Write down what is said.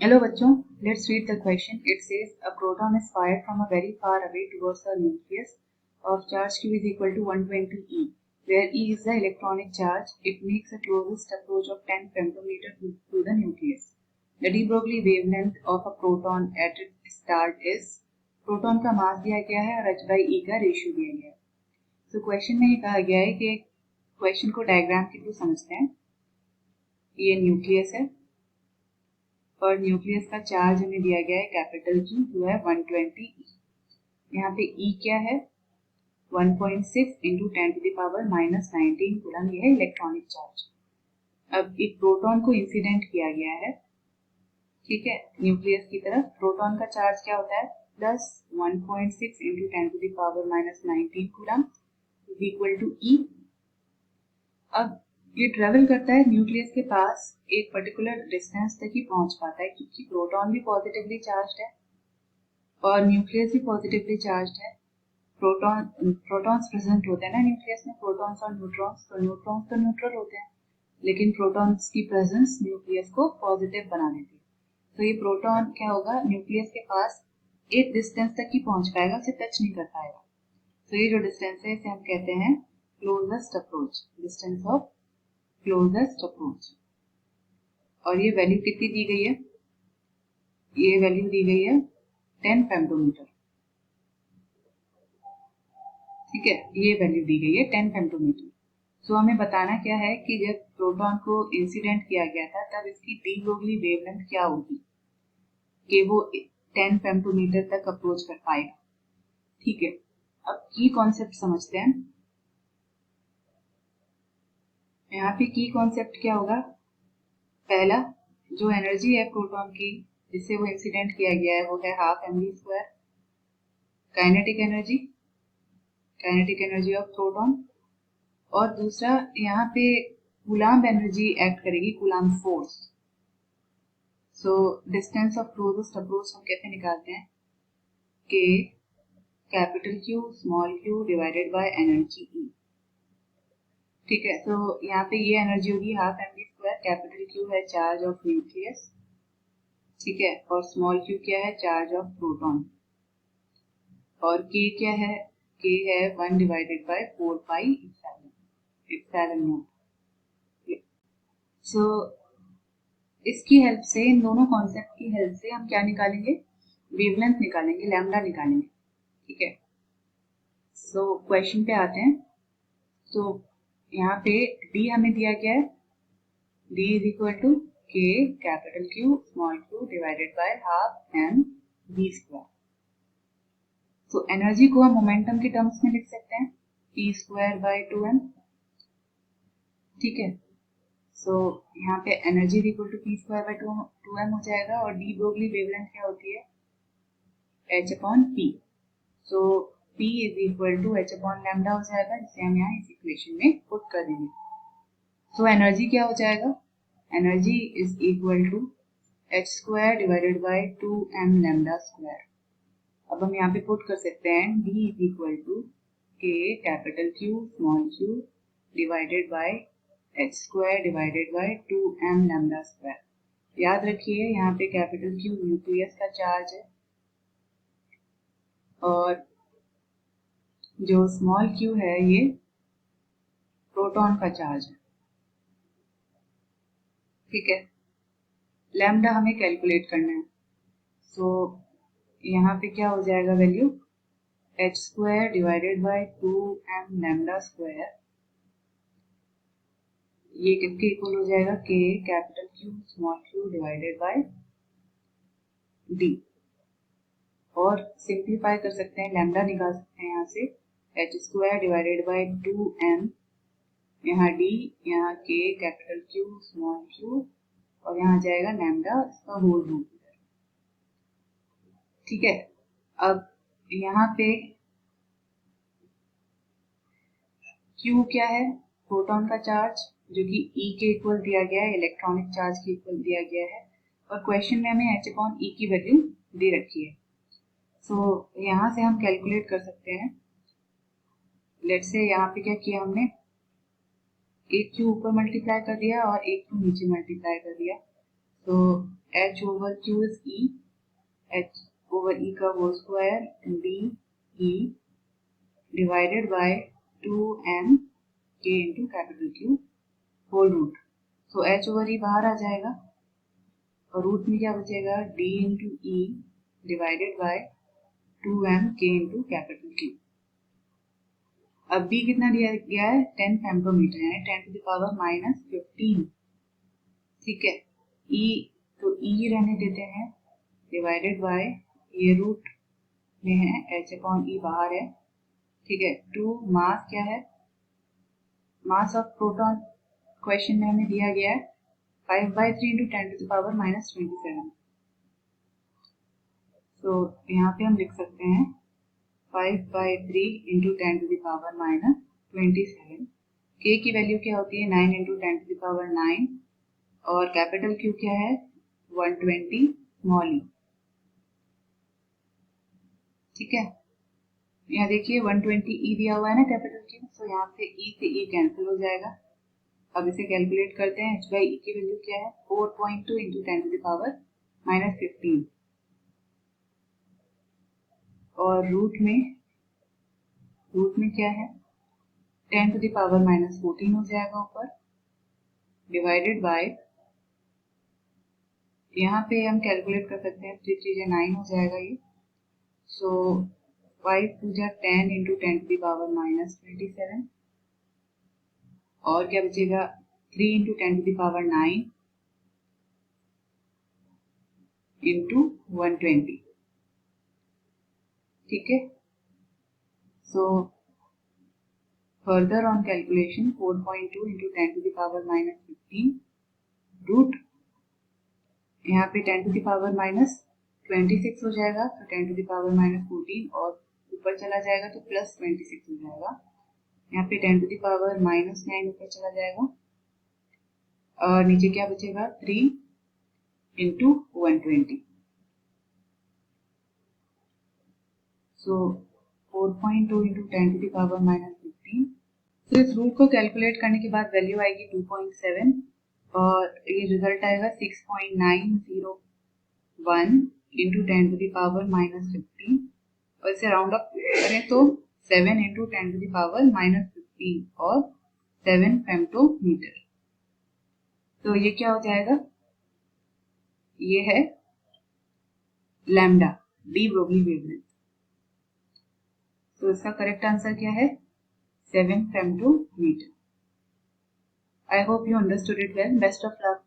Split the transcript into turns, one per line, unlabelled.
Hello बच्चों, let's read the question. It says a proton is fired from a very far away towards the nucleus of charge q is equal to 120 e, where e is the electronic charge. It makes a closest approach of 10 femtometer to the nucleus. The de Broglie wavelength of a proton at its start is. Proton का मास दिया गया है और h by e का ratio दिया गया है. तो क्वेश्चन में ये कहा गया है कि क्वेश्चन को डायग्राम के थ्रू समझते हैं. ये न्यूक्लियस है और न्यूक्लियस का चार्ज हमें दिया गया है कैपिटल Q जो है 120 E. यहाँ पे E क्या है 1.6 into 10 to the power minus 19 coulomb. यह है इलेक्ट्रॉनिक चार्ज. अब एक प्रोटॉन को इंसिडेंट किया गया है, ठीक है, न्यूक्लियस की तरफ. प्रोटॉन का चार्ज क्या होता है plus 1.6 into 10 to the power minus 19 coulomb is equal to E. अब ये ट्रेवल करता है न्यूक्लियस के पास, एक पर्टिकुलर डिस्टेंस तक ही पहुंच पाता है क्योंकि प्रोटॉन भी पॉजिटिवली चार्ज्ड है और न्यूक्लियस भी पॉजिटिवली चार्ज्ड है. प्रोटॉन्स प्रेजेंट होते हैं ना न्यूक्लियस में, प्रोटॉन्स और न्यूट्रॉन्स. तो न्यूट्रॉन्स तो न्यूट्रल होते हैं लेकिन प्रोटॉन्स की प्रेजेंस न्यूक्लियस को पॉजिटिव बना देती है. तो ये प्रोटॉन क्या होगा न्यूक्लियस के पास एक डिस्टेंस तक ही पहुंच पाएगा, उसे टच नहीं कर पाएगा. तो ये जो डिस्टेंस है इसे हम कहते हैं closest approach, distance of closest approach. और ये वैल्यू कितनी दी गई है, ये वैल्यू दी गई है 10 फेम्टोमीटर. ठीक है, ये वैल्यू दी गई है 10 फेम्टोमीटर. सो हमें बताना क्या है कि जब प्रोटॉन को इंसिडेंट किया गया था तब इसकी डी ब्रोगली वेवलेंथ क्या होगी कि वो 10 फेम्टोमीटर तक अप्रोच कर पाएगा. ठीक है, अब की कॉन्सेप्ट समझते हैं. यहाँ पे की कॉन्सेप्ट क्या होगा, पहला जो एनर्जी है प्रोटॉन की जिससे वो इंसिडेंट किया गया है वो है half mv², kinetic energy of proton. और दूसरा यहाँ पे कूलाम्ब एनर्जी एक्ट करेगी, coulomb force. So distance of closest approach हम कैसे निकालते हैं कि capital Q small q divided by energy E. ठीक है, तो यहाँ पे ये एनर्जी होगी हाफ mv². कैपिटल Q है चार्ज ऑफ न्यूक्लियस, ठीक है, और स्मॉल q क्या है चार्ज ऑफ प्रोटॉन. और k क्या है, k है 1 divided by 4 pi epsilon naught. So इसकी हेल्प से, इन दोनों कॉन्सेप्ट की हेल्प से हम क्या निकालेंगे, वेवलेंथ निकालेंगे, लैम्डा निकालेंगे. ठीक है, सो क्वेश्चन पे आते हैं. तो यहाँ पे d हमें दिया गया है, d is equal to k capital Q small q divided by half mv². तो एनर्जी को हम मोमेंटम के टर्म्स में लिख सकते हैं p² बाय 2m. ठीक है, सो यहाँ पे energy equal to p² bye 2m हो जाएगा. और डी ब्रोगली वेवलेंथ क्या होती है h upon p. So p is equal to h upon lambda हो जाएगा, जिसे हम यहाँ इस इक्वेशन में पुट कर देंगे. सो एनर्जी क्या हो जाएगा, energy is equal to h² divided by 2m lambda square. अब हम यहाँ पे पुट कर सकते हैं d is equal to k capital Q small q divided by h² divided by 2m lambda square. याद रखिए यहाँ पे कैपिटल Q न्यूक्लियस का चार्ज है और जो स्मॉल q है ये प्रोटॉन का चार्ज है. ठीक है, लैम्डा हमें कैलकुलेट करना है. सो यहाँ पे क्या हो जाएगा value h² divided by 2m lambda square. ये किसके इक्वल हो जाएगा k capital Q small q divided bye d. और सिंप्लीफाई कर सकते हैं, लैम्डा निकाल सकते हैं यहाँ से h² डिवाइडेड बाय 2m, यहाँ d, यहाँ k capital Q small q और यहाँ जाएगा लैम्डा इसका होल रूट. ठीक है, अब यहाँ पे Q क्या है प्रोटॉन का चार्ज जो कि E के इक्वल दिया गया है, इलेक्ट्रॉनिक चार्ज के इक्वल दिया गया है. और क्वेश्चन में हमें h अपॉन E की वैल्यू दे रखी है. सो यहाँ से हम कैलकुलेट कर सकते हैं. लेट्स से यहाँ पे क्या किया हमने, एक Q ऊपर मल्टीप्लाई कर दिया और एक Q नीचे मल्टीप्लाई कर दिया. तो h over q is e, h over e का whole square d e divided by 2m k into capital Q whole root. So h over e बाहर आ जाएगा और रूट में क्या बचेगा, d into e divided by 2m k into capital Q. अब b कितना दिया गया है, 10 फेम्टोमीटर यानी 10 to the power minus 15. ठीक है, e तो e रहने देते हैं डिवाइडेड बाय ये रूट में है h अपॉन e बाहर है. ठीक है, 2 मास क्या है, मास ऑफ प्रोटॉन क्वेश्चन में हमें दिया गया है 5/3 into 10 to the power minus 27. तो यहाँ पे हम लिख सकते हैं 5/3 into 10 to the power minus 27. k की वैल्यू क्या होती है, 9 into 10 to the power 9 और कैपिटल Q क्या है 120 स्मॉल e. ठीक है, यहाँ देखिए 120 e दिया हुआ है ना कैपिटल Q, तो यहाँ से e कैंसिल हो जाएगा. अब इसे कैलकुलेट करते हैं, h by e की वैल्यू क्या है 4.2 into 10 to the power minus 15 और रूट में क्या है 10 to the power minus 14 हो जाएगा ऊपर डिवाइडेड बाय, यहाँ पे हम कैलकुलेट कर सकते हैं 3 3 9 हो जाएगा ये. सो 5 2 10 into 10 to the power minus 27 और क्या बचेगा 3 into 10 to the power 9 into 120. ठीक है, so further on calculation 4.2 into 10 to the power minus 15 root यहाँ पे 10 to the power minus 26 हो जाएगा, तो 10 to the power minus 14 और ऊपर चला जाएगा तो प्लस 26 हो जाएगा. यहाँ पे 10 to the power minus 9 ऊपर चला जाएगा और नीचे क्या बचेगा 3 into 120. So 4.2 into 10 to the power minus 15. तो इस रूट को कैलकुलेट करने के बाद वैल्यू आएगी 2.7 और ये रिजल्ट आएगा 6.901 into 10 to the power minus 15 और इसे राउंड अप करें तो 7 into 10 to the power minus 15 और 7 फेम्टोमीटर. तो ये क्या हो जाएगा, ये है लैम्डा डी ब्रोगली वेवलेंथ. तो इसका करेक्ट आंसर क्या है 7 femtometer. I hope you understood it well. Best of luck.